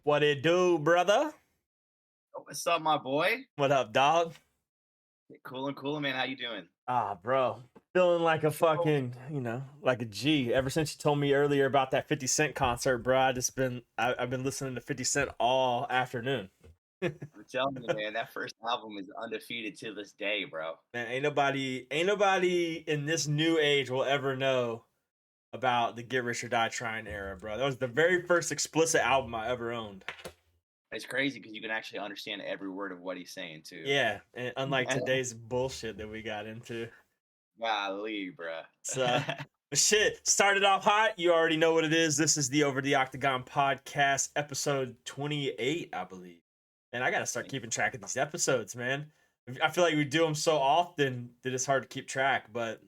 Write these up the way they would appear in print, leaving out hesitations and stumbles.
What it do, brother? What's up, my boy? What up, dog? Coolin', man. How you doing? Ah, bro. Feeling like a So, fucking, like a G. Ever since you told me earlier about that 50 Cent concert, bro, I've been listening to 50 Cent all afternoon. I'm telling you, man, that first album is undefeated to this day, bro. Man, ain't nobody in this new age will ever know about the Get Rich or Die Trying era, bro. That was the very first explicit album I ever owned. It's crazy because you can actually understand every word of what he's saying too. Yeah, and unlike today's bullshit that we got into. Golly, bro. So, but shit, started off hot. You already know what it is. This is the Over the Octagon podcast, episode 28, I believe. And I got to start keeping track of these episodes, man. I feel like we do them so often that it's hard to keep track. But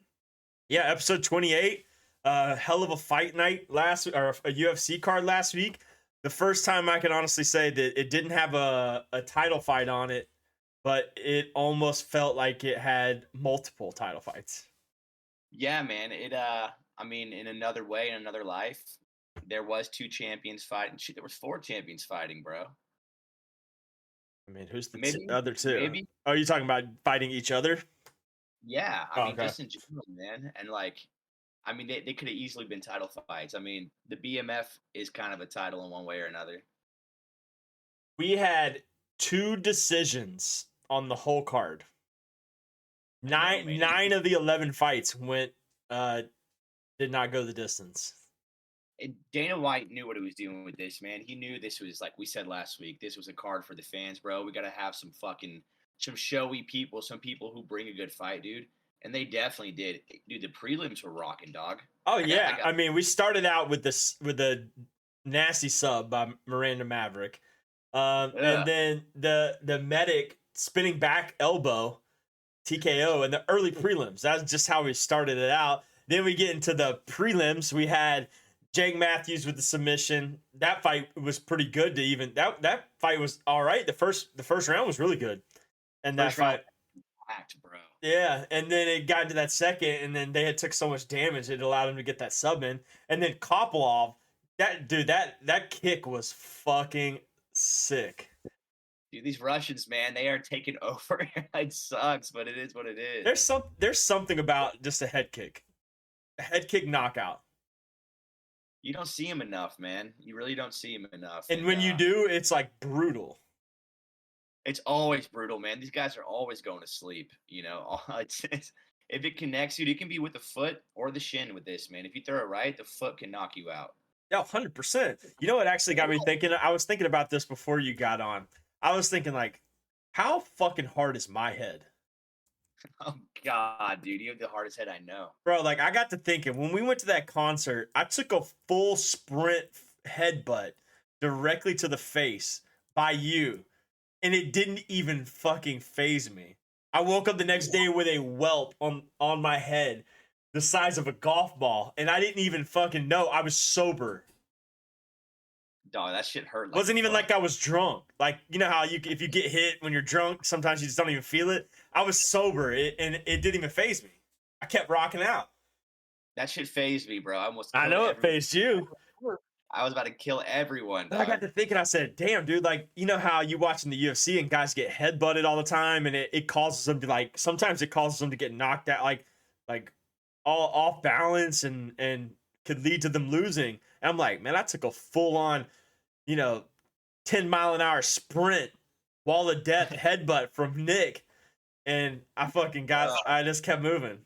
yeah, episode 28, hell of a fight night or a UFC card last week. The first time I can honestly say that it didn't have a title fight on it, but it almost felt like it had multiple title fights. Yeah, man. I mean, in another way, in another life, there was two champions fighting. Shit, there was four champions fighting, bro. I mean, who's the Maybe, other two? maybe. Oh, you talking about fighting each other? Yeah, I Oh, mean, okay. just in general, man. And I mean, they could have easily been title fights. I mean, the BMF is kind of a title in one way or another. We had two decisions on the whole card. Nine of the 11 fights did not go the distance. And Dana White knew what he was doing with this, man. He knew this was, like we said last week, this was a card for the fans, bro. We got to have some showy people, some people who bring a good fight, dude. And they definitely did. Dude, the prelims were rocking, dog. Oh yeah, I mean, we started out with the nasty sub by Miranda Maverick, and then the medic spinning back elbow TKO in the early prelims. That's just how we started it out. Then we get into the prelims. We had Jake Matthews with the submission. That fight was pretty good to even that fight was all right. The first round was really good. And that fight packed, bro. Yeah, and then it got to that second, and then they had took so much damage it allowed him to get that sub in. And then Kopolov, that kick was fucking sick. Dude, these Russians, man, they are taking over. It sucks, but it is what it is. There's something about just a head kick knockout. You don't see him enough, man. You really don't see him enough. And when you do, it's like brutal. It's always brutal, man. These guys are always going to sleep. You know, if it connects you, it can be with the foot or the shin with this, man. If you throw it right, the foot can knock you out. Yeah, 100%. You know what actually got me thinking? I was thinking about this before you got on. I was thinking, like, how fucking hard is my head? Oh, God, dude. You have the hardest head I know. Bro, like, I got to thinking, when we went to that concert, I took a full sprint headbutt directly to the face by you, and it didn't even fucking faze me. I woke up the next day with a whelp on my head the size of a golf ball, and I didn't even fucking know. I was sober. Dog, that shit hurt. Wasn't even like I was drunk. Like, you know how if you get hit when you're drunk, sometimes you just don't even feel it. I was sober, and it didn't even faze me. I kept rocking out. That shit phased me, bro. I know it phased you. I was about to kill everyone. But I got to thinking, I said, damn, dude, like, you know how you watching the UFC and guys get headbutted all the time, and it causes them to, like, sometimes it causes them to get knocked out, like all off balance and could lead to them losing. And I'm like, man, I took a full on, 10-mile-an-hour sprint, wall of death headbutt from Nick, and I just kept moving.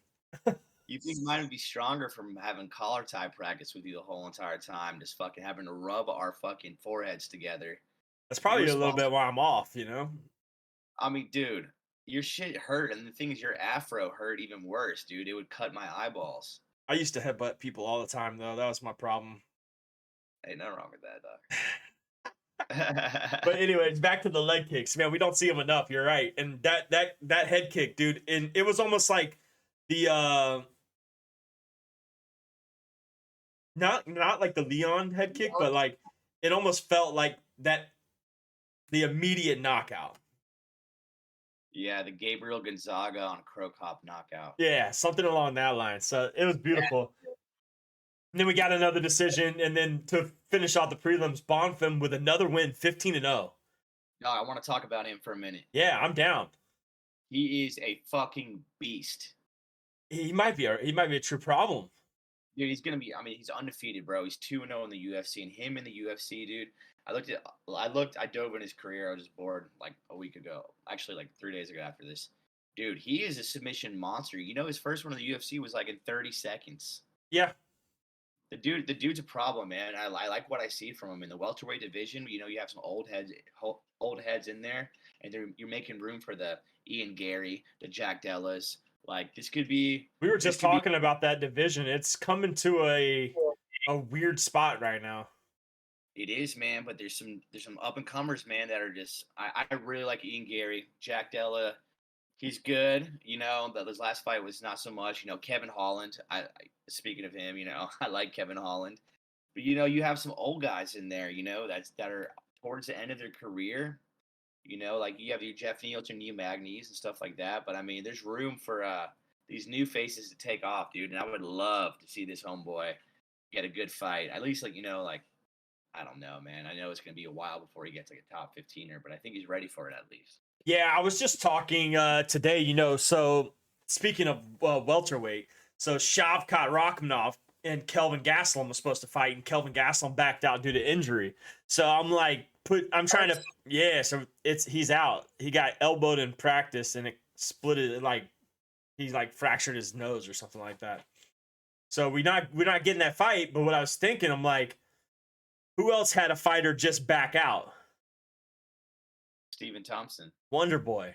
You think mine would be stronger from having collar tie practice with you the whole entire time, just fucking having to rub our fucking foreheads together. That's probably a little bit why I'm off, I mean, dude, your shit hurt, and the thing is, your afro hurt even worse, dude. It would cut my eyeballs. I used to headbutt people all the time, though. That was my problem. Ain't nothing wrong with that, dog. But anyways, back to the leg kicks, man. We don't see them enough. You're right, and that head kick, dude, and it was almost like the not like the Leon head kick, but like it almost felt like the immediate knockout. Yeah, the Gabriel Gonzaga on Crow Cop knockout. Yeah, something along that line. So it was beautiful. And then we got another decision, and then to finish off the prelims. Bonfim with another win, 15-0. No, I want to talk about him for a minute. Yeah, I'm down. He is a fucking beast. He might be a true problem. Dude, he's gonna be. I mean, he's undefeated, bro. He's 2-0 in the UFC, and him in the UFC, dude. I dove in his career. I was just bored like a week ago. Actually, like 3 days ago after this. Dude, he is a submission monster. You know, his first one in the UFC was like in 30 seconds. Yeah. The dude's a problem, man. I like what I see from him in the welterweight division. You know, you have some old heads in there, and you're making room for the Ian Gary, the Jack Dellas. Like this could be. We were just talking about that division. It's coming to a weird spot right now. It is, man, but there's some up and comers, man, that are just. I really like Ian Gary, Jack Della. He's good, you know. But his last fight was not so much, you know. Kevin Holland. Speaking of him, you know, I like Kevin Holland, but you know, you have some old guys in there, you know, that are towards the end of their career. You know, like you have your Jeff Neal, your Neil Magnies and stuff like that. But I mean, there's room for these new faces to take off, dude. And I would love to see this homeboy get a good fight. At least, like, you know, like, I don't know, man. I know it's going to be a while before he gets like a top 15er, but I think he's ready for it at least. Yeah, I was just talking today, you know, so speaking of welterweight, so Shavkat Rakhmonov and Kelvin Gastelum was supposed to fight, and Kelvin Gastelum backed out due to injury. So I'm like, so he's out. He got elbowed in practice, and it split it, like he's like fractured his nose or something like that. So we're not getting that fight. But what I was thinking, I'm like, who else had a fighter just back out? Stephen Thompson. Wonder Boy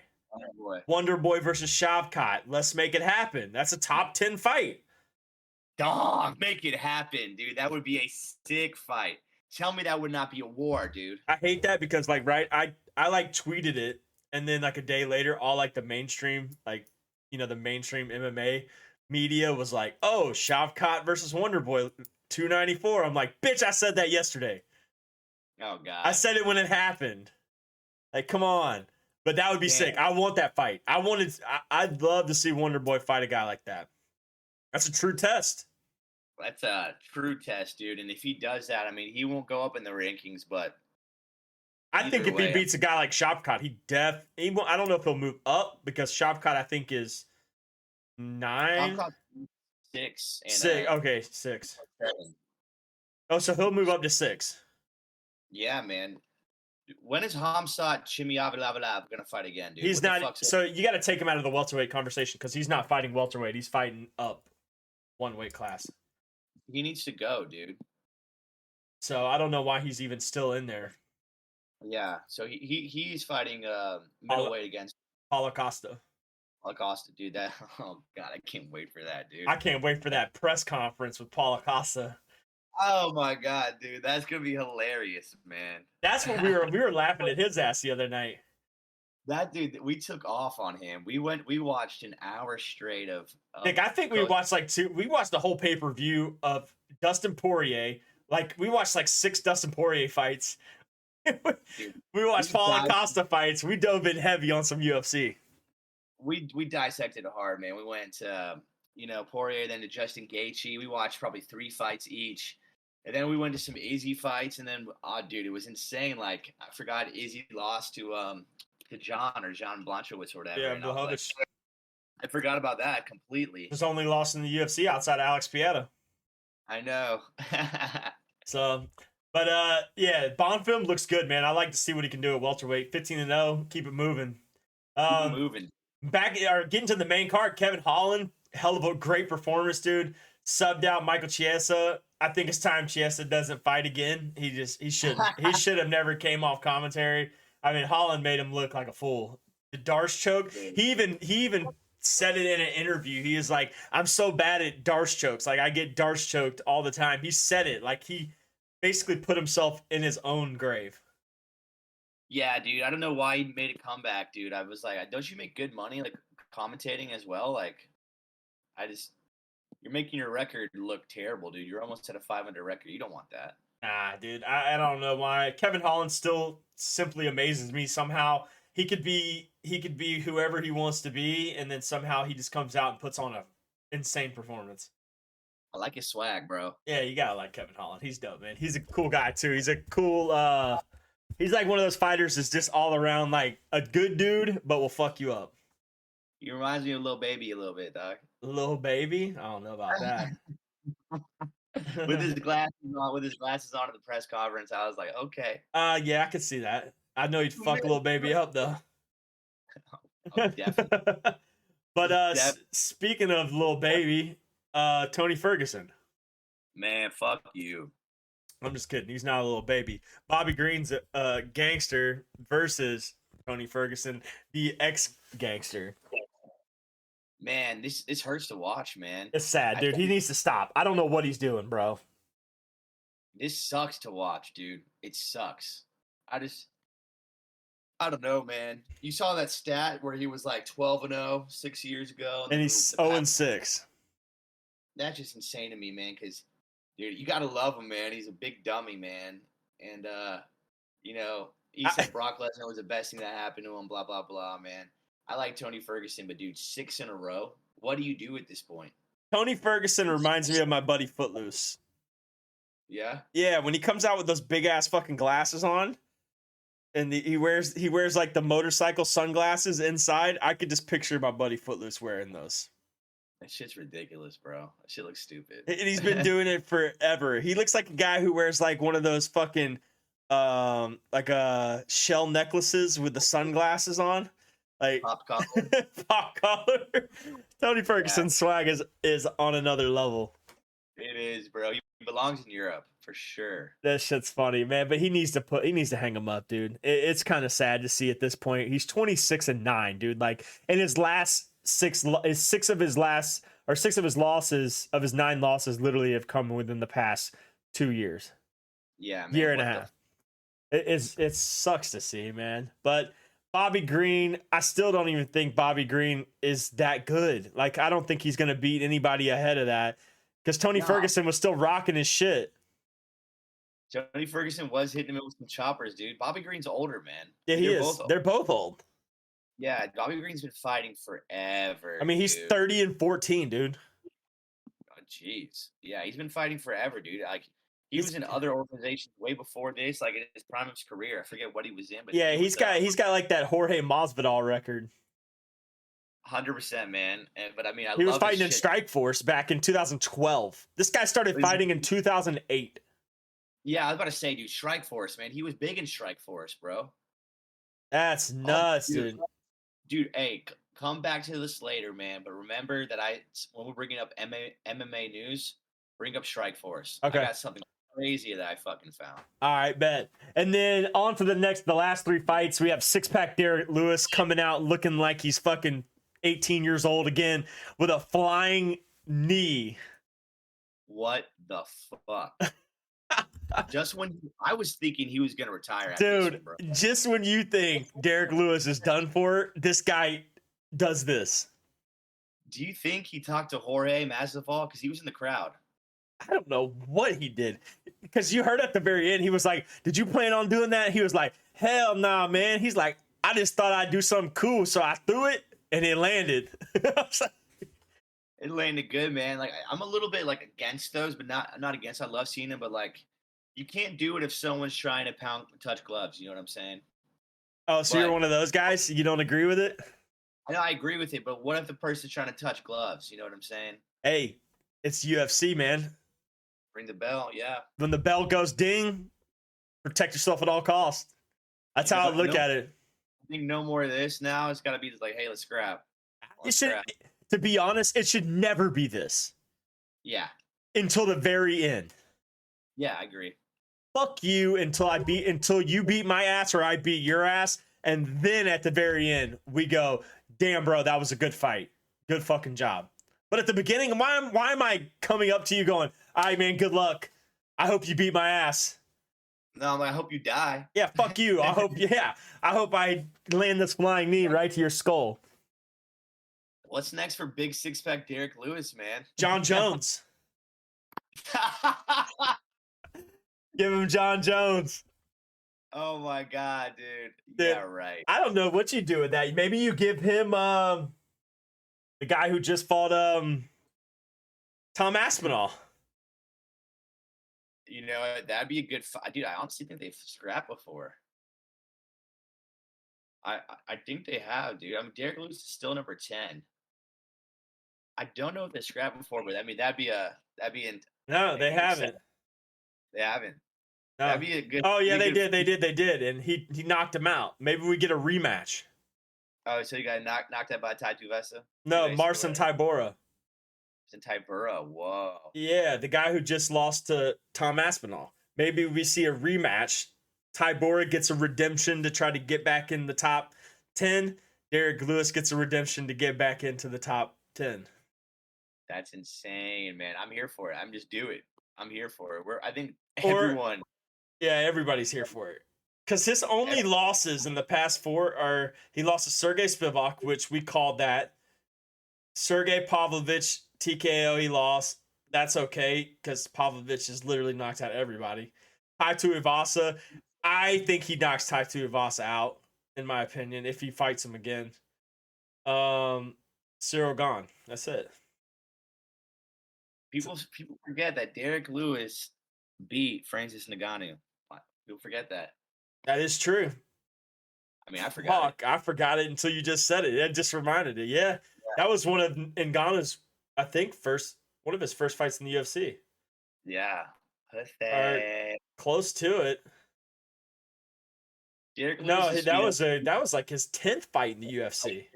versus Shavkat. Let's make it happen. That's a top 10 fight. Dog, make it happen, dude. That would be a sick fight. Tell me that would not be a war, dude. I hate that because, like, right, I like tweeted it, and then like a day later, all like the mainstream, like, you know, the mainstream MMA media was like, oh, Shavkat versus Wonder Boy 294. I'm like, bitch, I said that yesterday. Oh God. I said it when it happened. Like, come on. But that would be sick. I want that fight. I'd love to see Wonder Boy fight a guy like that. That's a true test. That's a true test, dude. And if he does that, I mean, he won't go up in the rankings, but I think if he beats a guy like Shavkat, I don't know if he'll move up because Shavkat, I think, is 9. 6. And, 6. Okay, 6. 7. Oh, so he'll move up to 6. Yeah, man. When is Hamzat Chimaev going to fight again, dude? He's not. So you got to take him out of the welterweight conversation because he's not fighting welterweight. He's fighting up one weight class. He needs to go, dude. So I don't know why he's even still in there. Yeah. So he's fighting middleweight against Paulo Costa. Costa, dude. That oh God, I can't wait for that, dude. I can't wait for that press conference with Paulo Costa. Oh my God, dude, that's gonna be hilarious, man. That's what we were laughing at his ass the other night. That dude, we took off on him. We watched an hour straight of. Nick, I think we watched we watched the whole pay-per-view of Dustin Poirier. Like we watched like 6 Dustin Poirier fights. Dude, we watched Paulo Costa fights. We dove in heavy on some UFC. We dissected it hard, man. We went to Poirier, then to Justin Gaethje. We watched probably 3 fights each. And then we went to some Izzy fights, and then, dude, it was insane. Like, I forgot Izzy lost to John Blachowicz or whatever. Yeah, Blachowicz. I forgot about that completely. His only loss in the UFC outside of Alex Pieta. I know. So, but yeah, Bonfim looks good, man. I like to see what he can do at welterweight. 15-0, keep it moving. Getting to the main card, Kevin Holland, hell of a great performance, dude. Subbed out Michael Chiesa. I think it's time Chiesa doesn't fight again. He should have never came off commentary. I mean, Holland made him look like a fool. The Darce choke. He even said it in an interview. He is like, I'm so bad at Darce chokes. Like I get Darce choked all the time. He said it like he basically put himself in his own grave. Yeah, dude. I don't know why he made a comeback, dude. I was like, don't you make good money like commentating as well? Like, you're making your record look terrible, dude. You're almost at a 500 record. You don't want that. Nah, dude. I don't know why. Kevin Holland still simply amazes me. Somehow he could be whoever he wants to be, and then somehow he just comes out and puts on a insane performance. I like his swag, bro. Yeah, you gotta like Kevin Holland. He's dope, man. He's a cool guy too. He's a cool. He's like one of those fighters that's just all around like a good dude, but will fuck you up. He reminds me of Lil Baby a little bit, dog. Little baby, I don't know about that. With his glasses on at the press conference, I was like, okay. Yeah, I could see that. I know you'd fuck little baby up though. Oh, definitely. But speaking of little baby, Tony Ferguson. Man, fuck you. I'm just kidding. He's not a little baby. Bobby Green's a gangster versus Tony Ferguson, the ex-gangster. Man, this hurts to watch, man. It's sad, dude. He needs to stop. I don't know what he's doing, bro. This sucks to watch, dude. It sucks. I don't know, man. You saw that stat where he was like 12-0 6 years ago, And he's 0-6. That's just insane to me, man. Because, dude, you gotta love him, man. He's a big dummy, man. And he said Brock Lesnar was the best thing that happened to him. Blah blah blah, man. I like Tony Ferguson, but dude, 6 in a row. What do you do at this point? Tony Ferguson reminds me of my buddy Footloose. Yeah. Yeah, when he comes out with those big ass fucking glasses on. And he wears like the motorcycle sunglasses inside. I could just picture my buddy Footloose wearing those. That shit's ridiculous, bro. That shit looks stupid. And he's been doing it forever. He looks like a guy who wears like one of those fucking shell necklaces with the sunglasses on. Like pop collar. Pop collar. Tony Ferguson's swag is on another level. It is, bro. He belongs in Europe for sure. That shit's funny, man. But he needs to hang him up, dude. It's kind of sad to see at this point. He's 26-9, dude. Like in his last six of his 9 losses literally have come within the past 2 years. Yeah, man, year and a half. It sucks to see, man. But Bobby Green, I still don't even think Bobby Green is that good. Like I don't think he's gonna beat anybody ahead of that because Tony Ferguson was still rocking his shit. Tony Ferguson was hitting him with some choppers, dude. Bobby Green's older, man. Yeah, he is. They're both old. Yeah, Bobby Green's been fighting forever. I mean, he's 30-14, dude. Oh, jeez. Yeah, he's been fighting forever, dude. Like he was in other organizations way before this, like in his prime of his career. I forget what he was in, but yeah, he's got like that Jorge Masvidal record. 100%, man. But I mean, he was fighting in Strikeforce back in 2012. This guy started fighting in 2008. Yeah, I was about to say, dude, Strikeforce, man. He was big in Strikeforce, bro. That's nuts, dude. Dude, hey, come back to this later, man. But remember that when we're bringing up MMA news, bring up Strikeforce. Okay. I got something crazy that I fucking found. All right, bet. And then on to the last 3 fights. We have six-pack Derek Lewis coming out looking like he's fucking 18 years old again with a flying knee. What the fuck? Just when I was thinking he was going to retire. Dude, just when you think Derek Lewis is done for, this guy does this. Do you think he talked to Jorge Masvidal? Because he was in the crowd. I don't know what he did. Because you heard at the very end, he was like, did you plan on doing that? He was like, hell nah, man. He's like, I just thought I'd do something cool, so I threw it, and it landed. It landed good, man. Like I'm a little bit like against those, but not against. I love seeing them, but like you can't do it if someone's trying to touch gloves. You know what I'm saying? Oh, so you're one of those guys? You don't agree with it? I know I agree with it, but what if the person's trying to touch gloves? You know what I'm saying? Hey, it's UFC, man. Ring the bell, yeah. When the bell goes ding, protect yourself at all costs. That's how I look at it. I think no more of this now. It's got to be just like, hey, let's scrap. To be honest, it should never be this. Yeah. Until the very end. Yeah, I agree. Fuck you until you beat my ass or I beat your ass. And then at the very end, we go, damn, bro, that was a good fight. Good fucking job. But at the beginning, why am I coming up to you going, all right, man, good luck. I hope you beat my ass. No, I hope you die. Yeah, fuck you. I hope I land this flying knee right to your skull. What's next for big six-pack Derek Lewis, man? John Jones. Give him John Jones. Oh my God, dude. Yeah, right. I don't know what you do with that. Maybe you give him the guy who just fought Tom Aspinall. You know, that'd be a good fight, dude. I honestly think they've scrapped before. I think they have, dude. I mean, Derek Lewis is still number 10. I don't know if they scrapped before, but I mean, that'd be an No, they exciting. haven't. They haven't. No. That'd be a good. Oh yeah, Be a they good. did, and he knocked him out. Maybe we get a rematch. Oh, so you got knocked out by Tai Tuvesa? No, Tuvesa or Marcin whatever. Tybura. It's in Tybura. Whoa. Yeah, the guy who just lost to Tom Aspinall. Maybe we see a rematch. Tybura gets a redemption to try to get back in the top 10. Derek Lewis gets a redemption to get back into the top 10. That's insane, man. I'm here for it. I'm just do it. I'm here for it. I think Or everyone. yeah, everybody's here for it. Because his only losses in the past 4 are he lost to Sergey Spivak, which we called that. Sergey Pavlovich, TKO, he lost. That's okay, because Pavlovich has literally knocked out everybody. Tai Tuivasa, I think he knocks Tai Tuivasa out, in my opinion, if he fights him again. Cyril gone. That's it. People forget that Derek Lewis beat Francis Ngannou. People forget that. That is true. I mean, I forgot. I forgot it until you just said it. It just reminded it. Yeah, that was one of Ngannou's, I think, one of his first fights in the UFC. Yeah, Or close to it. Derek Lewis No, is that was like his 10th fight in the UFC.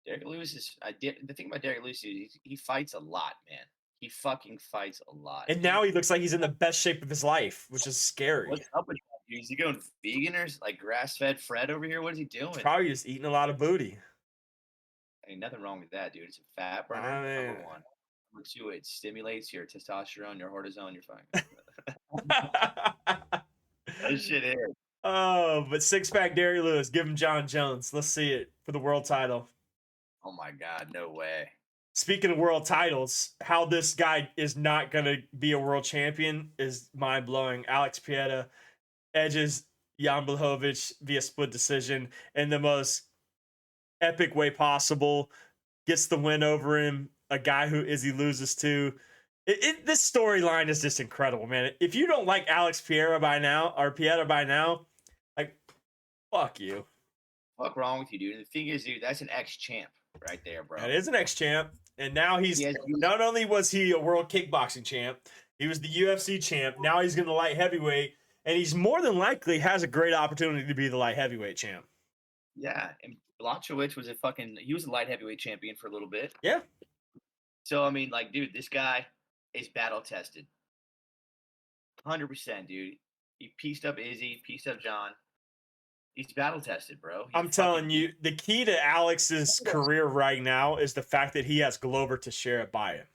Derek Lewis is the thing about Derek Lewis is he fights a lot, man. He fucking fights a lot. And now he looks like he's in the best shape of his life, which is scary. What's up with that, dude? Is he going vegan or like grass-fed Fred over here? What is he doing? Probably just eating a lot of booty. Ain't nothing wrong with that, dude. It's a fat burner. Number 1. Number 2, it stimulates your testosterone, your cortisol, your fine. That shit is. Oh, but six-pack Derek Lewis, give him John Jones. Let's see it for the world title. Oh my God, no way. Speaking of world titles, how this guy is not going to be a world champion is mind-blowing. Alex Pieta edges Jan Blachowicz via split decision in the most epic way possible. Gets the win over him, a guy who Izzy loses to. This storyline is just incredible, man. If you don't like Alex Pieta by now, like, fuck you. Fuck wrong with you, dude? And the thing is, dude, that's an ex-champ right there, bro. That is an ex-champ. And now not only was he a world kickboxing champ, he was the UFC champ. Now he's going to light heavyweight, and he's more than likely has a great opportunity to be the light heavyweight champ. Yeah, and Blachowicz was he was a light heavyweight champion for a little bit. Yeah. So, I mean, like, dude, this guy is battle tested. 100%, dude. He pieced up Izzy, pieced up John. He's battle tested, bro. I'm telling you, the key to Alex's career right now is the fact that he has Glover to share it by him.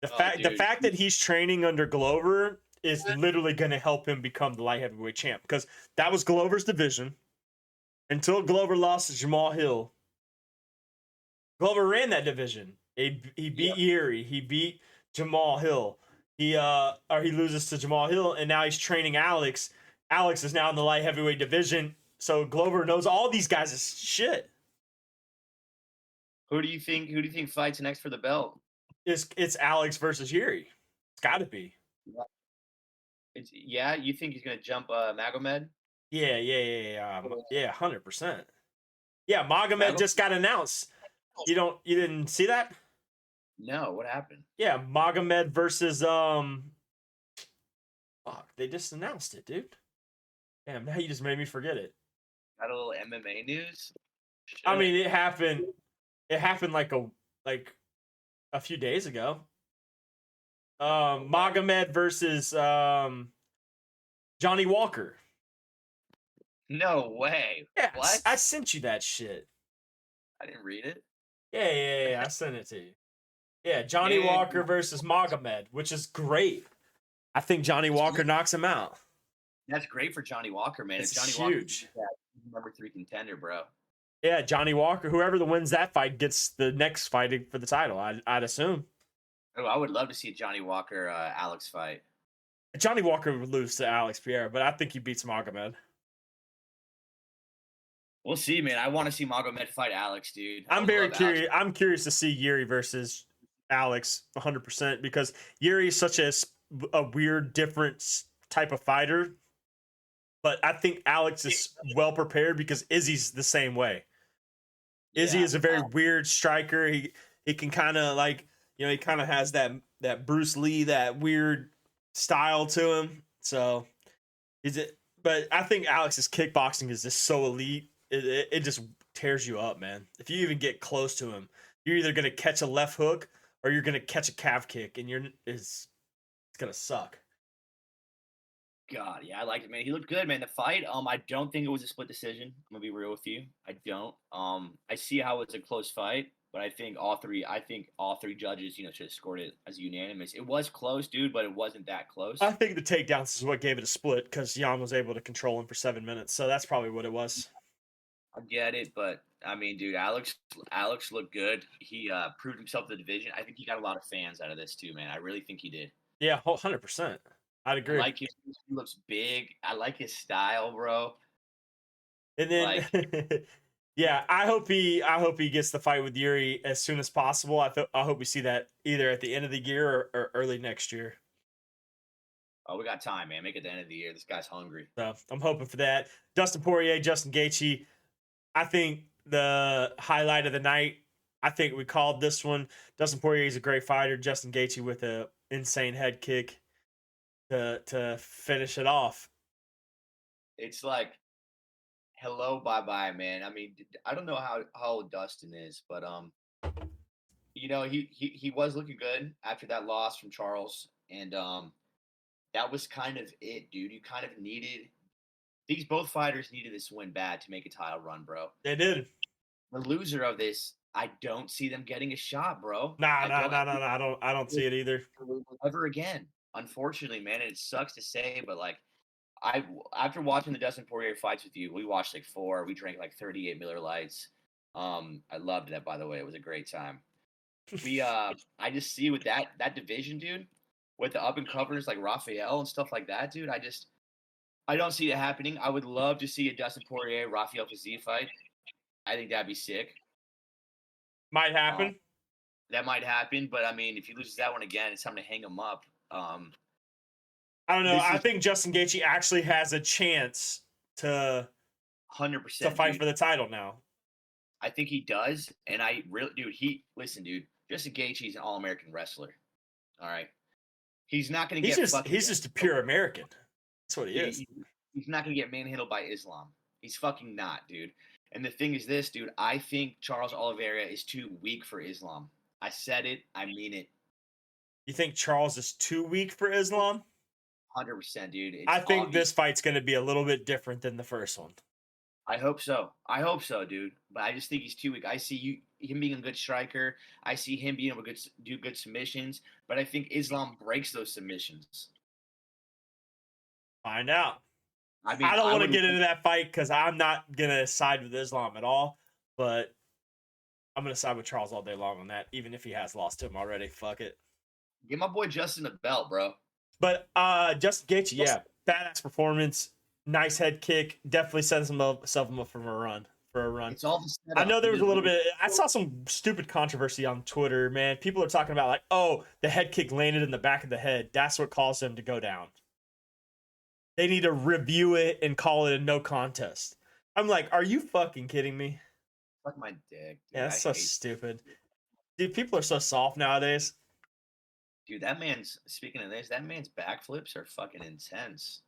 The fact that he's training under Glover is literally going to help him become the light heavyweight champ, because that was Glover's division until Glover lost to Jamal Hill. Glover ran that division. He beat Yuri. He beat Jamal Hill. He loses to Jamal Hill, and now he's training Alex. Alex is now in the light heavyweight division, so Glover knows all these guys' shit. Who do you think fights next for the belt? It's Alex versus Yuri. It's got to be. Yeah. You think he's gonna jump Magomed? Yeah, 100%. Yeah, Magomed just got announced. You didn't see that? No, what happened? Yeah, Magomed versus they just announced it, dude. Damn, now you just made me forget it. Got a little MMA news? Shit. I mean, it happened like a few days ago. Magomed versus Johnny Walker. No way. Yeah, what? I sent you that shit. I didn't read it. Yeah, I sent it to you. Yeah, Johnny Walker versus Magomed, which is great. I think Johnny Walker knocks him out. That's great for Johnny Walker, man. It's Johnny huge. Walker, number 3 contender, bro. Yeah, Johnny Walker. Whoever wins that fight gets the next fight for the title. I'd assume. Oh, I would love to see a Johnny Walker Alex fight. Johnny Walker would lose to Alex Pierre, but I think he beats Magomed. We'll see, man. I want to see Magomed fight Alex, dude. I'm very curious. I'm curious to see Yuri versus Alex 100%, because Yuri is such a a weird, different type of fighter. But I think Alex is well prepared because Izzy's the same way. Izzy Yeah. is a very weird striker. He can kind of like, he kind of has that Bruce Lee, that weird style to him. So is it? But I think Alex's kickboxing is just so elite. It just tears you up, man. If you even get close to him, you're either gonna catch a left hook or you're gonna catch a calf kick, and it's gonna suck. God, yeah, I liked it, man. He looked good, man. The fight, I don't think it was a split decision. I'm gonna be real with you. I don't. I see how it's a close fight, but I think all three judges, should have scored it as unanimous. It was close, dude, but it wasn't that close. I think the takedowns is what gave it a split because Jan was able to control him for 7 minutes, so that's probably what it was. I get it, but I mean, dude, Alex looked good. He proved himself in the division. I think he got a lot of fans out of this too, man. I really think he did. Yeah, 100%. I'd agree. I like him. He looks big. I like his style, bro. And then, yeah, I hope he gets the fight with Yuri as soon as possible. I hope we see that either at the end of the year or early next year. Oh, we got time, man. Make it the end of the year. This guy's hungry. So I'm hoping for that. Dustin Poirier, Justin Gaethje. I think the highlight of the night. I think we called this one. Dustin Poirier is a great fighter. Justin Gaethje with a insane head kick to finish it off. It's like, hello, bye, man. I mean, I don't know how old Dustin is, but he was looking good after that loss from Charles, and that was kind of it, dude. You kind of needed both fighters needed this win bad to make a title run, bro. They did. The loser of this, I don't see them getting a shot, bro. No. I don't see it either. Ever again. Unfortunately, man, and it sucks to say, but like after watching the Dustin Poirier fights with you, we watched like 4. We drank like 38 Miller Lights. I loved that, by the way. It was a great time. I just see with that division, dude, with the up and comers like Raphael and stuff like that, dude. I don't see it happening. I would love to see a Dustin Poirier Raphael Fiziev fight. I think that'd be sick. Might happen. That might happen, but I mean, if he loses that one again, it's time to hang him up. I don't know. I think Justin Gaethje actually has a chance to 100% to fight for the title now. I think he does, and dude. Justin Gaethje is an all-American wrestler. All right, he's not going to get. He's just a pure American. That's what he is. He's not going to get manhandled by Islam. He's fucking not, dude. And the thing is this, dude. I think Charles Oliveira is too weak for Islam. I said it. I mean it. You think Charles is too weak for Islam? 100%, dude. I think this fight's going to be a little bit different than the first one. I hope so, dude. But I just think he's too weak. I see him being a good striker. I see him being able to do good submissions. But I think Islam breaks those submissions. Find out. I mean, I don't want to get into that fight because I'm not going to side with Islam at all. But I'm going to side with Charles all day long on that, even if he has lost to him already. Fuck it. Give my boy Justin a belt, bro. But Justin Gaethje, yeah, badass performance, nice head kick, definitely sets himself up for a run. It's all I know there was a little bit. I saw some stupid controversy on Twitter, man. People are talking about like, oh, the head kick landed in the back of the head. That's what caused him to go down. They need to review it and call it a no contest. I'm like, are you fucking kidding me? Fuck my dick. Dude. Yeah, that's so stupid. Dude, people are so soft nowadays. Dude, speaking of this, that man's backflips are fucking intense.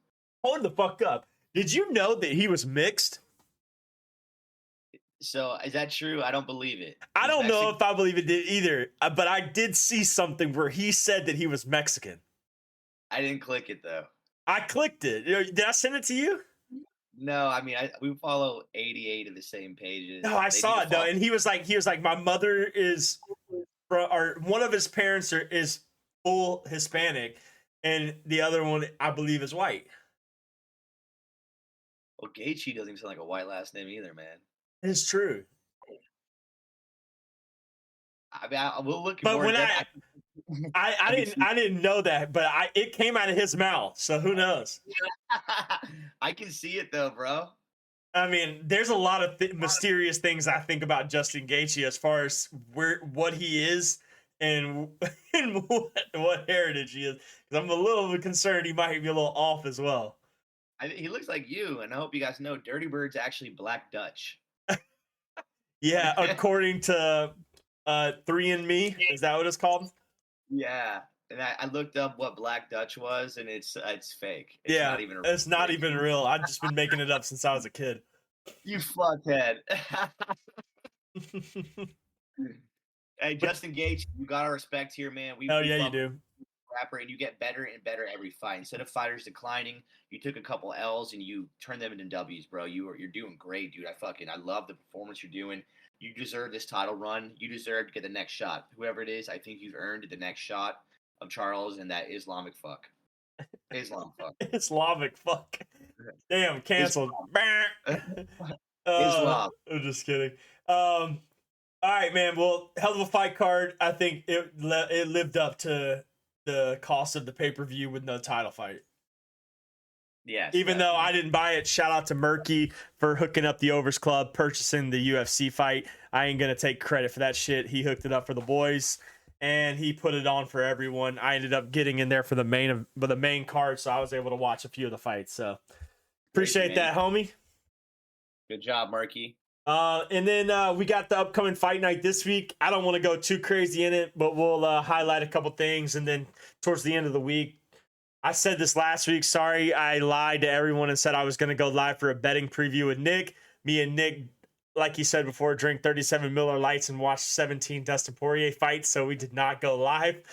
Hold the fuck up. Did you know that he was mixed? So, is that true? I don't believe it. I don't know if I believe it did either, but I did see something where he said that he was Mexican. I didn't click it, though. I clicked it. Did I send it to you? No, I mean, we follow 88 of the same pages. No, I saw it, though, and he was like, my mother is, or one of his parents is full Hispanic, and the other one, I believe, is white. Well, Gaethje doesn't even sound like a white last name either, man. It's true. I mean, we'll look. But when I didn't know that, but it came out of his mouth, so who knows? I can see it though, bro. I mean, there's a lot of mysterious things I think about Justin Gaethje as far as what he is and and what heritage he is. Because I'm a little bit concerned he might be a little off as well. He looks like you, and I hope you guys know Dirty Bird's actually Black Dutch. Yeah, according to 3 and Me, is that what it's called? Yeah, and I looked up what Black Dutch was, and it's fake. It's Yeah, not even. it's not even real. I've just been making it up since I was a kid. You fuckhead. Hey, Justin Gates, you got our respect here, man. Oh yeah, you do. Rapper, and you get better and better every fight. Instead of fighters declining, you took a couple L's and you turned them into W's, bro. You're doing great, dude. I love the performance you're doing. You deserve this title run. You deserve to get the next shot. Whoever it is, I think you've earned the next shot of Charles and that Islamic fuck. Islam fuck. Islamic fuck. Damn, canceled. Islam. I'm just kidding. All right, man. Well, hell of a fight card. I think it lived up to the cost of the pay-per-view with no title fight. Yes. Even though I didn't buy it, shout out to Murky for hooking up the Overs Club, purchasing the UFC fight. I ain't gonna take credit for that shit. He hooked it up for the boys, and he put it on for everyone. I ended up getting in there for the main card, so I was able to watch a few of the fights. So appreciate that, homie. Good job, Murky. And then we got the upcoming fight night this week. I don't want to go too crazy in it, but we'll highlight a couple things. And then towards the end of the week, I said this last week. Sorry, I lied to everyone and said I was going to go live for a betting preview with Nick. Me and Nick, like he said before, drank 37 Miller Lights and watched 17 Dustin Poirier fights, so we did not go live.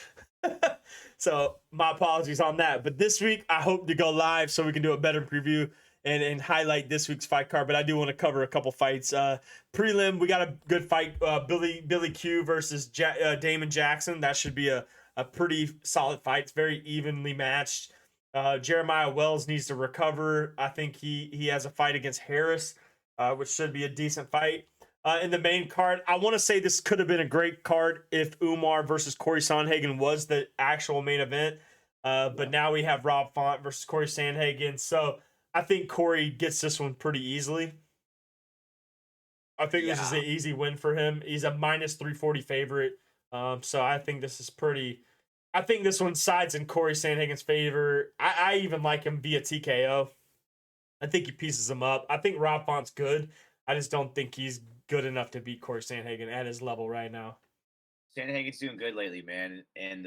So my apologies on that. But this week, I hope to go live so we can do a better preview and highlight this week's fight card. But I do want to cover a couple fights. Prelim, we got a good fight. Billy Q versus Damon Jackson. That should be a pretty solid fight. It's very evenly matched. Jeremiah Wells needs to recover. I think he has a fight against Harris, which should be a decent fight. In the main card, I want to say this could have been a great card if Umar versus Corey Sandhagen was the actual main event. But now we have Rob Font versus Corey Sandhagen. So I think Corey gets this one pretty easily. I think this is an easy win for him. He's a minus 340 favorite. So I think this is pretty. I think this one sides in Corey Sandhagen's favor. I even like him via TKO. I think he pieces him up. I think Rob Font's good. I just don't think he's good enough to beat Corey Sandhagen at his level right now. Sandhagen's doing good lately, man. And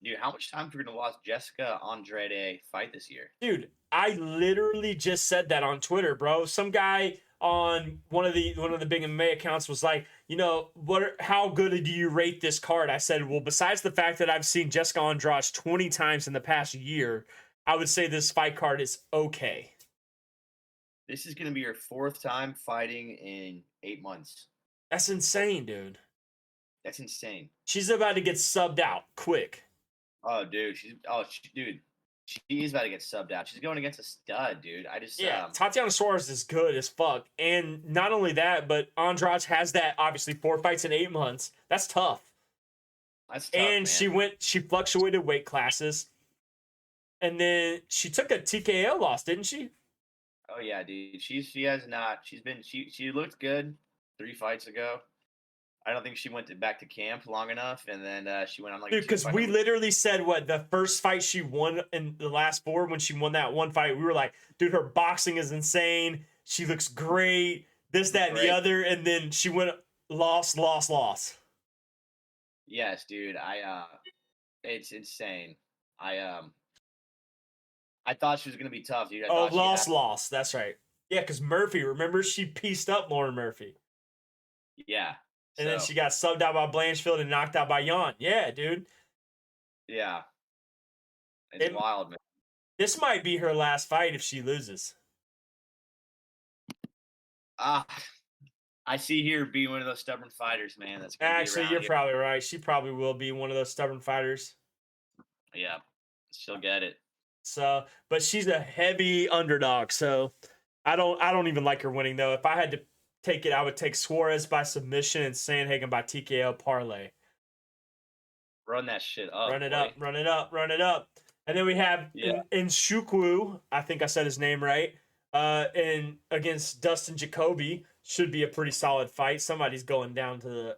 dude, how much time are we gonna watch Jessica Andrade fight this year? Dude, I literally just said that on Twitter, bro. Some guy on one of the big MMA accounts was like, how good do you rate this card? I said, well, besides the fact that I've seen Jessica Andrade 20 times in the past year, I would say this fight card is okay. This is going to be your fourth time fighting in 8 months. That's insane, dude. That's insane. She's about to get subbed out quick. Oh, dude. She is about to get subbed out. She's going against a stud, dude. Tatiana Suarez is good as fuck. And not only that, but Andrade has that, obviously, 4 fights in 8 months. That's tough. That's tough, and man. she fluctuated weight classes. And then she took a TKO loss, didn't she? Oh yeah, dude. She looked good 3 fights ago. I don't think she went back to camp long enough, and then she went on like. Dude, because we literally said the first fight she won in the last 4 when she won that one fight, we were like, dude, her boxing is insane. She looks great. This, that, and the other, and then she went loss. Yes, dude. It's insane. I thought she was gonna be tough, dude. Loss. That's right. Yeah, because Murphy, remember, she pieced up Lauren Murphy. Yeah. And then she got subbed out by Blanchfield and knocked out by Jan. Yeah, dude. Yeah. It's wild, man. This might be her last fight if she loses. I see her being one of those stubborn fighters, man. That's actually, you're probably right. She probably will be one of those stubborn fighters. Yeah, she'll get it. So, but she's a heavy underdog. So, I don't even like her winning though. If I had to take it, I would take Suarez by submission and Sandhagen by TKO parlay. Run that shit up. Run it up. And then we have Nshukwu, I think I said his name right, and against Dustin Jacoby. should be a pretty solid fight. Somebody's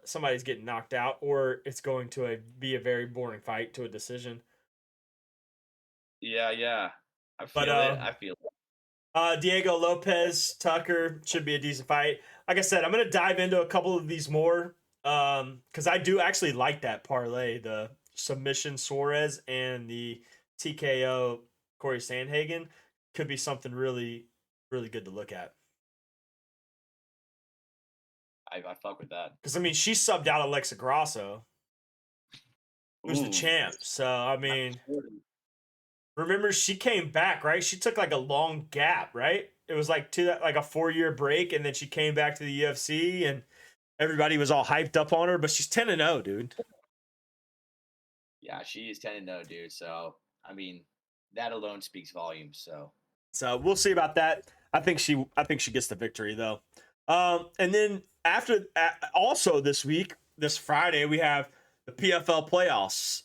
somebody's getting knocked out, or it's going to be a very boring fight to a decision. Yeah, yeah. I But feel it. I feel it. Diego Lopez Tucker should be a decent fight. Like I said, I'm gonna dive into a couple of these more because I do actually like that parlay, the submission Suarez and the TKO Corey Sandhagen could be something really, really good to look at. I fuck with that. Because I mean, she subbed out Alexa Grasso, who's the champ. So I mean, remember she came back, right? She took like a long gap, right? It was like like a 4-year break, and then she came back to the UFC, and everybody was all hyped up on her. But she's 10-0, dude. Yeah, she is 10-0, dude. So I mean, that alone speaks volumes. So we'll see about that. I think she gets the victory though. And then also this week, this Friday, we have the PFL playoffs,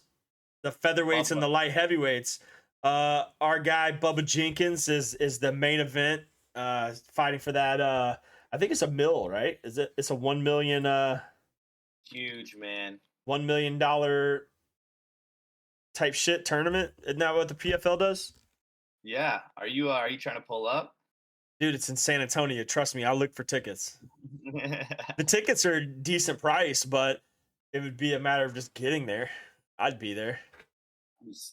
the featherweights and the light heavyweights. Our guy Bubba Jenkins is the main event, fighting for that. I think it's a mill, right? It's a 1 million. Huge, man. $1 million type shit tournament. Isn't that what the PFL does? Yeah. Are you trying to pull up? Dude, it's in San Antonio. Trust me, I'll look for tickets. The tickets are a decent price, but it would be a matter of just getting there. I'd be there.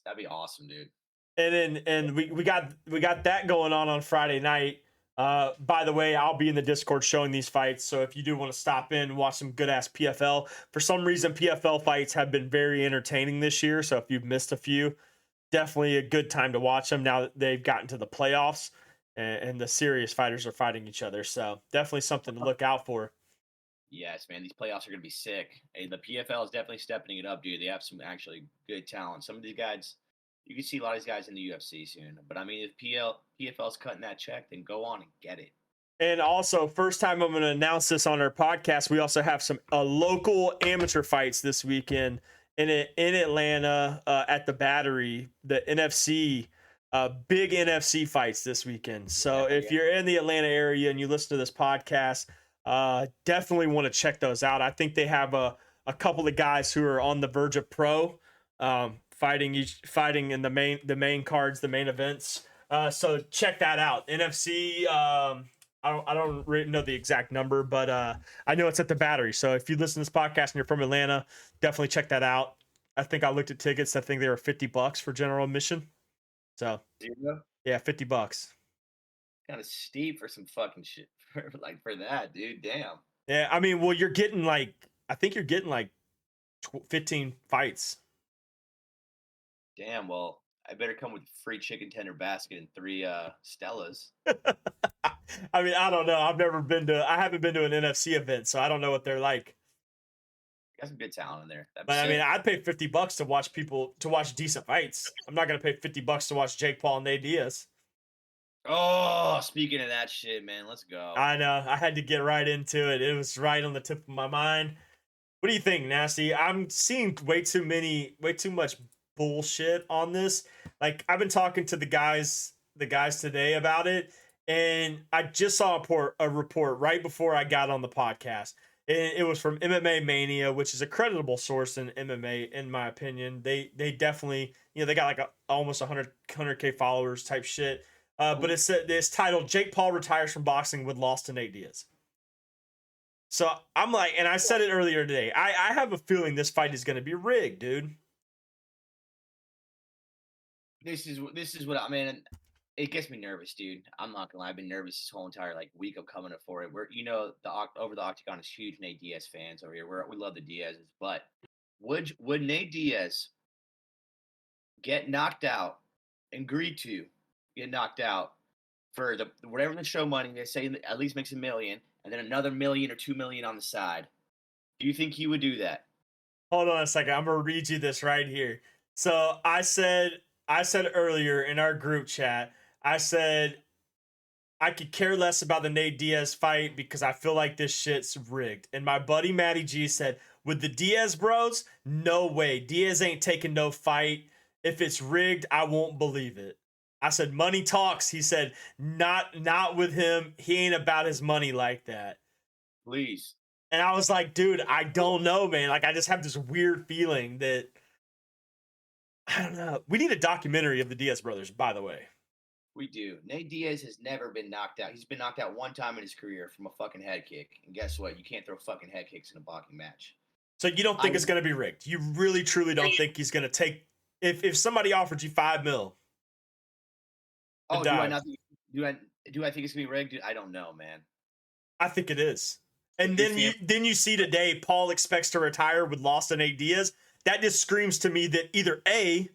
That'd be awesome, dude. And we got that going on Friday night. By the way, I'll be in the Discord showing these fights. So if you do want to stop in and watch some good ass PFL, for some reason PFL fights have been very entertaining this year. So if you've missed a few, definitely a good time to watch them now that they've gotten to the playoffs and the serious fighters are fighting each other. So definitely something to look out for. Yes, man. These playoffs are going to be sick. Hey, the PFL is definitely stepping it up, dude. They have some actually good talent. Some of these guys, you can see a lot of these guys in the UFC soon. But I mean, if PFL's cutting that check, then go on and get it. And also, first time I'm going to announce this on our podcast, we also have some local amateur fights this weekend in Atlanta at the Battery, the NFC. Big NFC fights this weekend. So if you're in the Atlanta area and you listen to this podcast, definitely want to check those out. I think they have a couple of guys who are on the verge of pro, fighting in the main cards, the main events. So check that out. NFC. I don't really know the exact number, but I know it's at the Battery. So if you listen to this podcast and you're from Atlanta, definitely check that out. I think I looked at tickets. I think they were $50 for general admission. So yeah, $50. Kind of steep for some fucking shit for that, dude. Damn. Yeah, I mean, well, I think you're getting like 15 fights. Damn. Well, I better come with free chicken tender basket and 3 Stellas. I mean, I don't know. I haven't been to an NFC event, so I don't know what they're like. Got some good talent in there. But I mean, I'd pay $50 to watch decent fights. I'm not gonna pay $50 to watch Jake Paul and Nate Diaz. Oh, speaking of that shit, man, let's go. I know. I had to get right into it. It was right on the tip of my mind. What do you think, Nasty? I'm seeing way too much bullshit on this. Like, I've been talking to the guys today about it, and I just saw a report right before I got on the podcast. It was from MMA Mania, which is a creditable source in MMA, in my opinion. They definitely, they got like almost 100K followers type shit. But it's titled "Jake Paul retires from boxing with loss to Nate Diaz." So I'm like, and I said it earlier today, I have a feeling this fight is going to be rigged, dude. This is what I mean. It gets me nervous, dude. I'm not gonna lie. I've been nervous this whole entire week of coming up for it. We're over the Octagon is huge Nate Diaz fans over here. We love the Diazes, but would Nate Diaz get knocked out, agree to get knocked out for whatever the show money they say at least makes $1 million, and then another $1 million or $2 million on the side? Do you think he would do that? Hold on a second. I'm gonna read you this right here. So I said earlier in our group chat, I said I could care less about the Nate Diaz fight because I feel like this shit's rigged. And my buddy Matty G said, with the Diaz bros, no way. Diaz ain't taking no fight. If it's rigged, I won't believe it. I said, money talks. He said, not with him. He ain't about his money like that. Please. And I was like, dude, I don't know, man. Like, I just have this weird feeling that I don't know. We need a documentary of the Diaz brothers, by the way. We do. Nate Diaz has never been knocked out. He's been knocked out one time in his career from a fucking head kick. And guess what? You can't throw fucking head kicks in a boxing match. So you don't think it's going to be rigged? You really, truly don't think he's going to take if somebody offered you $5 million? Oh, do I think it's gonna be rigged? Dude, I don't know, man. I think it is. And then you see today Paul expects to retire with loss to Nate Diaz. That just screams to me that either A,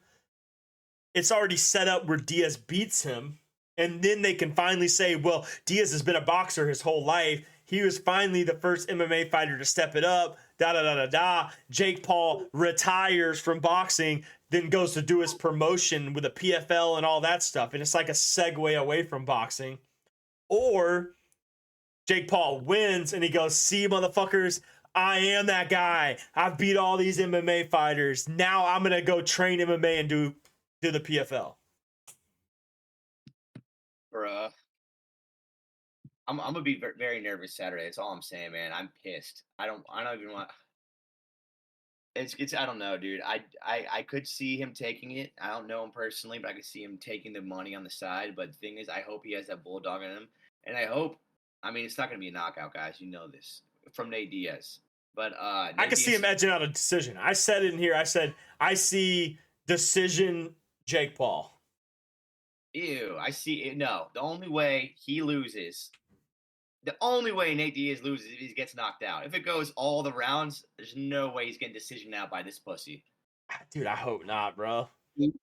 it's already set up where Diaz beats him, and then they can finally say, well, Diaz has been a boxer his whole life. He was finally the first MMA fighter to step it up. Jake Paul retires from boxing, then goes to do his promotion with a PFL and all that stuff. And it's like a segue away from boxing. Or Jake Paul wins and he goes, see, motherfuckers, I am that guy. I've beat all these MMA fighters. Now I'm going to go train MMA and do the PFL. Bruh. I'm gonna be very nervous Saturday. That's all I'm saying, man. I'm pissed. I don't even want. It's I don't know, dude. I could see him taking it. I don't know him personally, but I could see him taking the money on the side. But the thing is, I hope he has that bulldog in him, and I hope. I mean, it's not gonna be a knockout, guys. You know this from Nate Diaz. But I could see him edging out a decision. I said it in here. I said I see decision Jake Paul. Ew, I see it. No, the only way he loses. The only way Nate Diaz loses is if he gets knocked out. If it goes all the rounds, there's no way he's getting decision out by this pussy. Dude, I hope not, bro.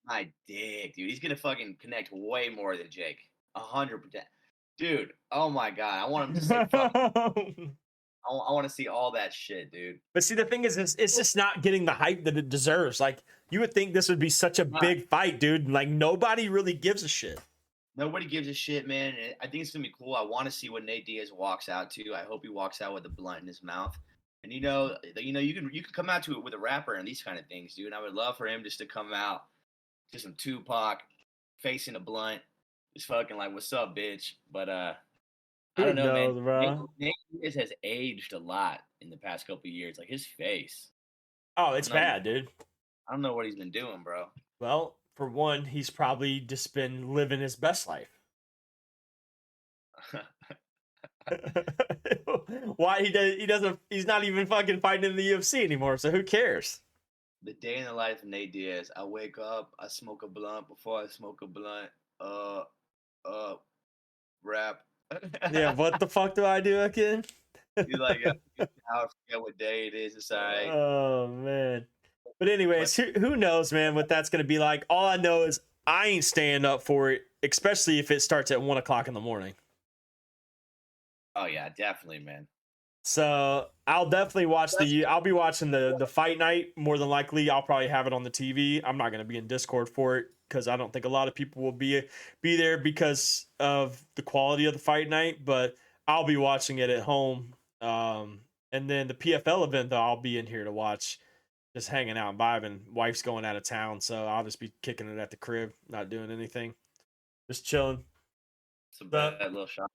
My dick, dude. He's gonna fucking connect way more than Jake. 100%. Dude, oh my god. I want him to say fuck. I want to see all that shit, dude. But see, the thing is, it's just not getting the hype that it deserves. Like, you would think this would be such a big fight, dude. Like, nobody really gives a shit. Nobody gives a shit, man. And I think it's gonna be cool. I want to see what Nate Diaz walks out to. I hope he walks out with a blunt in his mouth. And you can come out to it with a rapper and these kind of things, dude. And I would love for him just to come out to some Tupac, facing a blunt, just fucking like, "What's up, bitch?" But I don't know, man. Bro. Nate Diaz has aged a lot in the past couple of years. Like his face. Oh, it's bad, dude. I don't know what he's been doing, bro. Well, for one, he's probably just been living his best life. Why he's not even fucking fighting in the UFC anymore, so who cares? The day in the life of Nate Diaz. I wake up, I smoke a blunt. Before I smoke a blunt, rap. Yeah, what the fuck do I do again? He's like, I forget what day it is. It's all right. Oh man. But anyways, who knows, man, what that's gonna be like. All I know is I ain't staying up for it, especially if it starts at 1:00 in the morning. Oh yeah, definitely, man. So I'll definitely watch I'll be watching the fight night. More than likely, I'll probably have it on the TV. I'm not gonna be in Discord for it because I don't think a lot of people will be there because of the quality of the fight night. But I'll be watching it at home. And then the PFL event, though, I'll be in here to watch, just hanging out and vibing. Wife's going out of town, so I'll just be kicking it at the crib, not doing anything, just chilling. It's a bad little shot.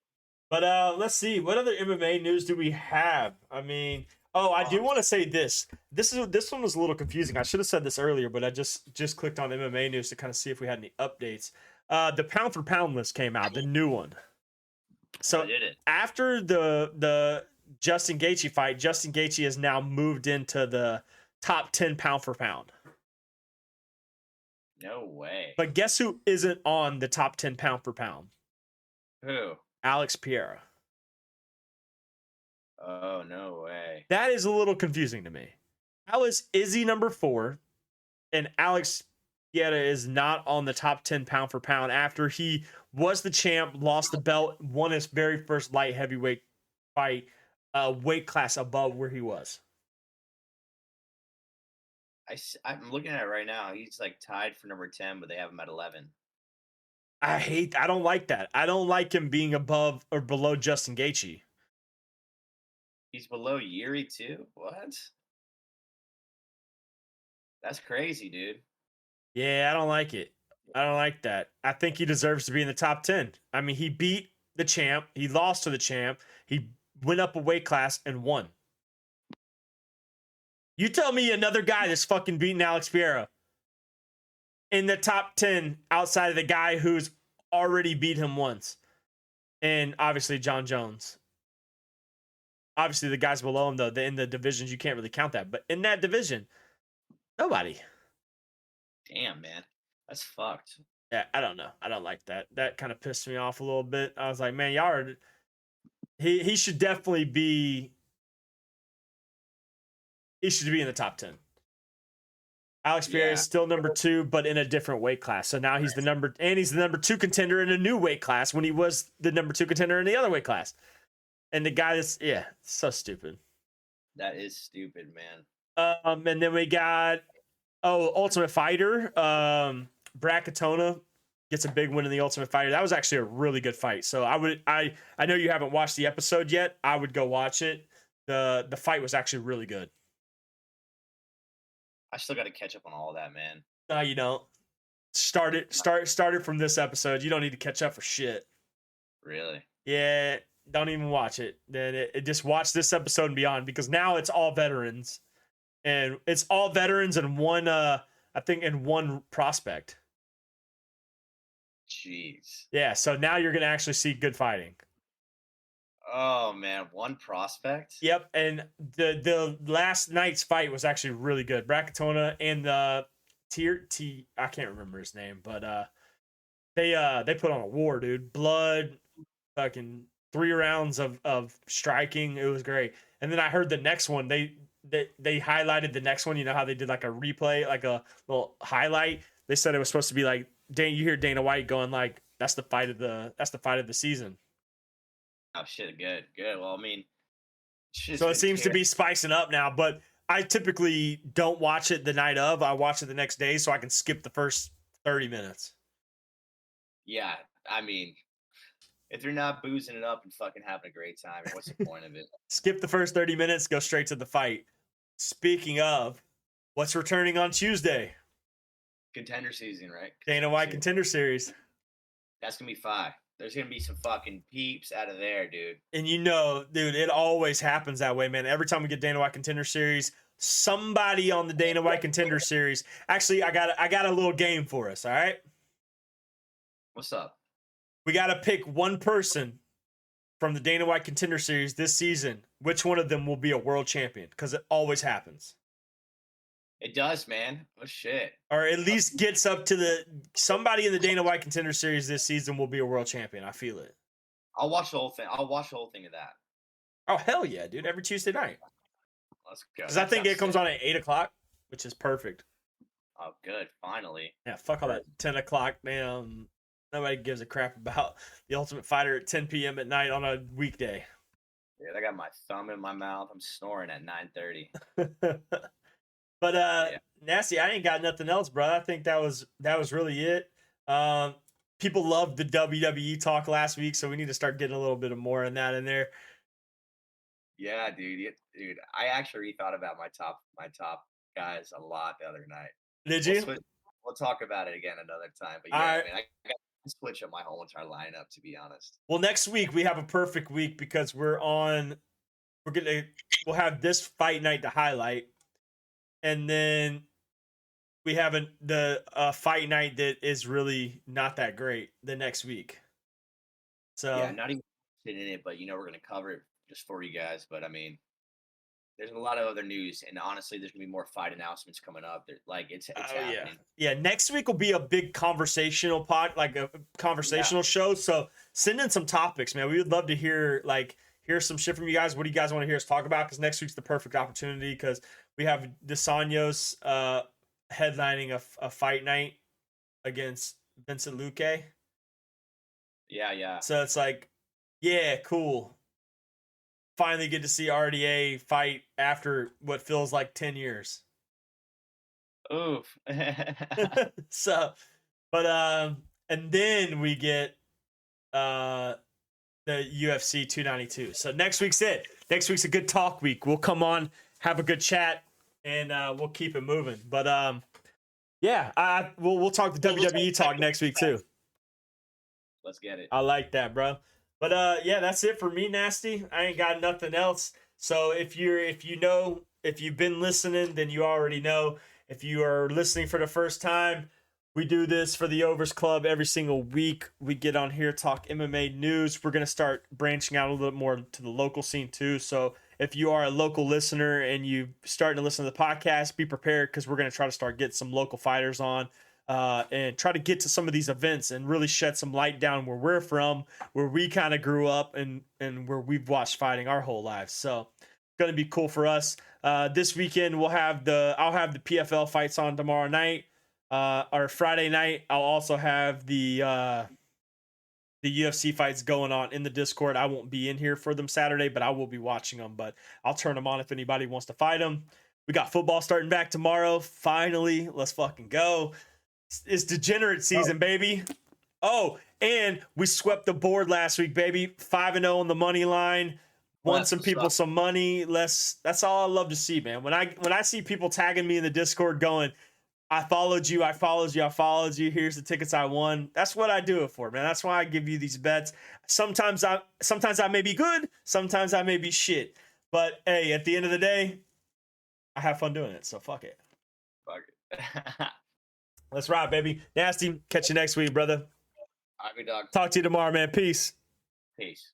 But let's see, what other MMA news do we have? I mean, I do want to say this. This one was a little confusing. I should have said this earlier, but I just clicked on MMA news to kind of see if we had any updates. The pound for pound list came out, the new one. So after the Justin Gaethje fight, Justin Gaethje has now moved into the top 10 pound for pound. No way. But guess who isn't on the top 10 pound for pound? Who? Alex Pereira. Oh, no way. That is a little confusing to me. How is Izzy number 4 and Alex Pereira is not on the top 10 pound for pound after he was the champ, lost the belt, won his very first light heavyweight fight, weight class above where he was? I'm looking at it right now. He's like tied for number 10, but they have him at 11. I don't like that. I don't like him being above or below Justin Gaethje. He's below Yuri too? What? That's crazy, dude. Yeah, I don't like it. I don't like that. I think he deserves to be in the top 10. I mean, he beat the champ. He lost to the champ. He went up a weight class and won. You tell me another guy that's fucking beating Alex Pereira in the top 10 outside of the guy who's already beat him once. And obviously John Jones. Obviously the guys below him, though, in the divisions, you can't really count that. But in that division, nobody. Damn, man. That's fucked. Yeah, I don't know. I don't like that. That kind of pissed me off a little bit. I was like, man, y'all are... He should definitely be... He should be in the top 10. Alex Pereira is still number 2, but in a different weight class. So now he's the number 2 contender in a new weight class when he was the number 2 contender in the other weight class. And the guy is, so stupid. That is stupid, man. And then we got Ultimate Fighter. Bracatona gets a big win in the Ultimate Fighter. That was actually a really good fight. So I know you haven't watched the episode yet. I would go watch it. The fight was actually really good. I still got to catch up on all of that, man. No, you don't. Start it from this episode. You don't need to catch up for shit. Really? Yeah, don't even watch it. Then it just watch this episode and beyond, because now it's all veterans, and it's all veterans and one one prospect. Jeez. Yeah, so now you're gonna actually see good fighting. Oh man, one prospect. Yep, and the last night's fight was actually really good. Bracatona and the I can't remember his name, but they put on a war, dude. Blood, fucking 3 rounds of striking. It was great. And then I heard the next one. They highlighted the next one. You know how they did like a replay, like a little highlight. They said it was supposed to be like you hear Dana White going like, that's the fight of the season. Oh shit, good. Well, I mean, so it seems to be spicing up now, but I typically don't watch it the night of. I watch it the next day so I can skip the first 30 minutes. Yeah, I mean, if you're not boozing it up and fucking having a great time, what's the point of it? Skip the first 30 minutes, go straight to the fight. Speaking of, what's returning on Tuesday? Contender season, right? Dana White Contender Series. That's going to be fire. There's going to be some fucking peeps out of there, dude. And dude, it always happens that way, man. Every time we get Dana White Contender Series, somebody on the Dana White Contender Series. Actually, I got a little game for us, all right? What's up? We got to pick one person from the Dana White Contender Series this season. Which one of them will be a world champion? Because it always happens. It does, man. Oh, shit. Or at least gets up to somebody in the Dana White Contender Series this season will be a world champion. I feel it. I'll watch the whole thing. I'll watch the whole thing of that. Oh, hell yeah, dude. Every Tuesday night. Let's go. Because I think it comes on at 8 o'clock, which is perfect. Oh, good. Finally. Yeah, fuck all that 10 o'clock. Damn. Nobody gives a crap about the Ultimate Fighter at 10 p.m. at night on a weekday. Dude, I got my thumb in my mouth. I'm snoring at 9:30. But Nasty, I ain't got nothing else, bro. I think that was really it. People loved the WWE talk last week, so we need to start getting a little bit of more in that in there. Yeah, dude. I actually thought about my top guys a lot the other night. Did you? We'll talk about it again another time. But yeah, right. I mean, I got to switch up my whole entire lineup, to be honest. Well, next week we have a perfect week because we'll have this fight night to highlight. And then we have the fight night that is really not that great the next week. So yeah, not even in it, but we're gonna cover it just for you guys. But I mean, there's a lot of other news, and honestly, there's gonna be more fight announcements coming up. It's happening. Yeah. Next week will be a big conversational show. So send in some topics, man. We would love to hear some shit from you guys. What do you guys want to hear us talk about? Because next week's the perfect opportunity because we have DeSantos headlining a fight night against Vincent Luque. Yeah. So it's like, yeah, cool. Finally get to see RDA fight after what feels like 10 years. Oof. So, but and then we get the UFC 292. So next week's it. Next week's a good talk week. We'll come on, have a good chat, and we'll keep it moving. But we'll talk the WWE talk next week too. Let's get it. I like that, bro. But yeah, that's it for me, Nasty. I ain't got nothing else. So if you've been listening, then you already know. If you are listening for the first time, we do this for the Overs Club every single week. We get on here, talk MMA news. We're gonna start branching out a little bit more to the local scene too. So if you are a local listener and you starting to listen to the podcast, be prepared because we're gonna try to start getting some local fighters on. And try to get to some of these events and really shed some light down where we're from, where we kind of grew up, and where we've watched fighting our whole lives. So it's gonna be cool for us. This weekend I'll have the PFL fights on tomorrow night. Or Friday night I'll also have the UFC fights going on in the Discord. I won't be in here for them Saturday, but I will be watching them. But I'll turn them on if anybody wants to fight them. We got football starting back tomorrow. Finally, let's fucking go. It's degenerate season, baby. Oh, and we swept the board last week, baby. 5-0 on the money line. Won some people some money. That's all I love to see, man. When I see people tagging me in the Discord going, I followed you. Here's the tickets I won. That's what I do it for, man. That's why I give you these bets. Sometimes I may be good. Sometimes I may be shit. But hey, at the end of the day, I have fun doing it. So fuck it. Fuck it. Let's ride, baby. Nasty. Catch you next week, brother. All right, dog. Talk to you tomorrow, man. Peace. Peace.